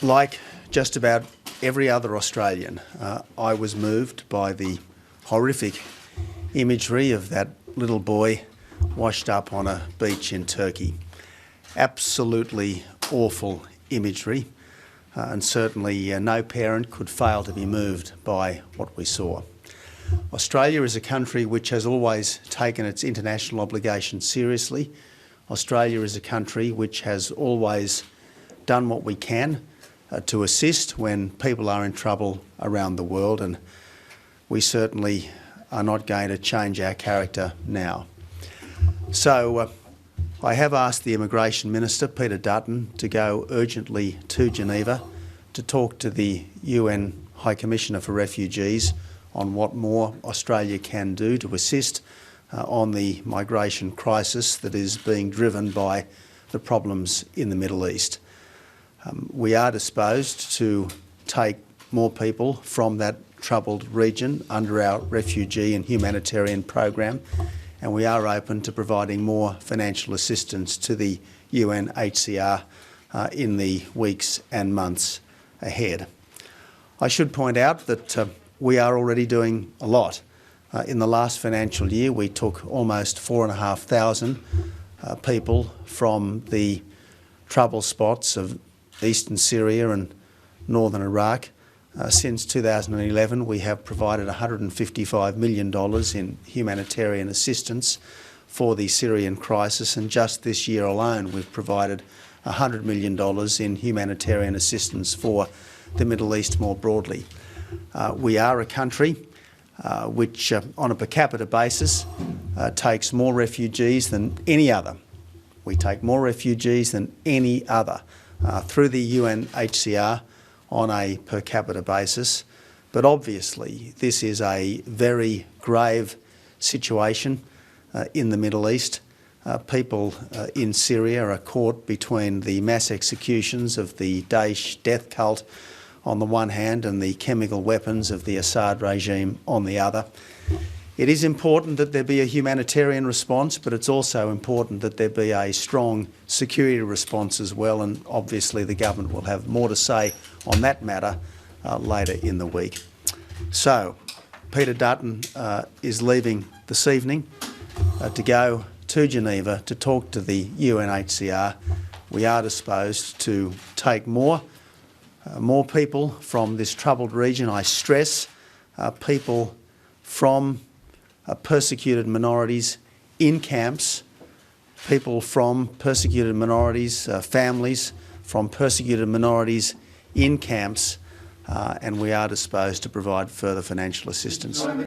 Like just about every other Australian, I was moved by the horrific imagery of that little boy washed up on a beach in Turkey. Absolutely awful imagery, and certainly no parent could fail to be moved by what we saw. Australia is a country which has always taken its international obligations seriously. Australia is a country which has always done what we can to assist when people are in trouble around the world, and we certainly are not going to change our character now. So I have asked the Immigration Minister, Peter Dutton, to go urgently to Geneva to talk to the UN High Commissioner for Refugees on what more Australia can do to assist on the migration crisis that is being driven by the problems in the Middle East. We are disposed to take more people from that troubled region under our refugee and humanitarian program, and we are open to providing more financial assistance to the UNHCR in the weeks and months ahead. I should point out that we are already doing a lot. In the last financial year, we took almost 4,500 people from the trouble spots of eastern Syria and northern Iraq. Since 2011, we have provided $155 million in humanitarian assistance for the Syrian crisis, and just this year alone we've provided $100 million in humanitarian assistance for the Middle East more broadly. We are a country which, on a per capita basis, takes more refugees than any other. We take more refugees than any other through the UNHCR on a per capita basis. But obviously this is a very grave situation in the Middle East. People in Syria are caught between the mass executions of the Daesh death cult on the one hand and the chemical weapons of the Assad regime on the other. It is important that there be a humanitarian response, but it's also important that there be a strong security response as well, and obviously the government will have more to say on that matter later in the week. So Peter Dutton is leaving this evening to go to Geneva to talk to the UNHCR. We are disposed to take more people from this troubled region. I stress people from persecuted minorities in camps, people from persecuted minorities, families from persecuted minorities in camps, and we are disposed to provide further financial assistance.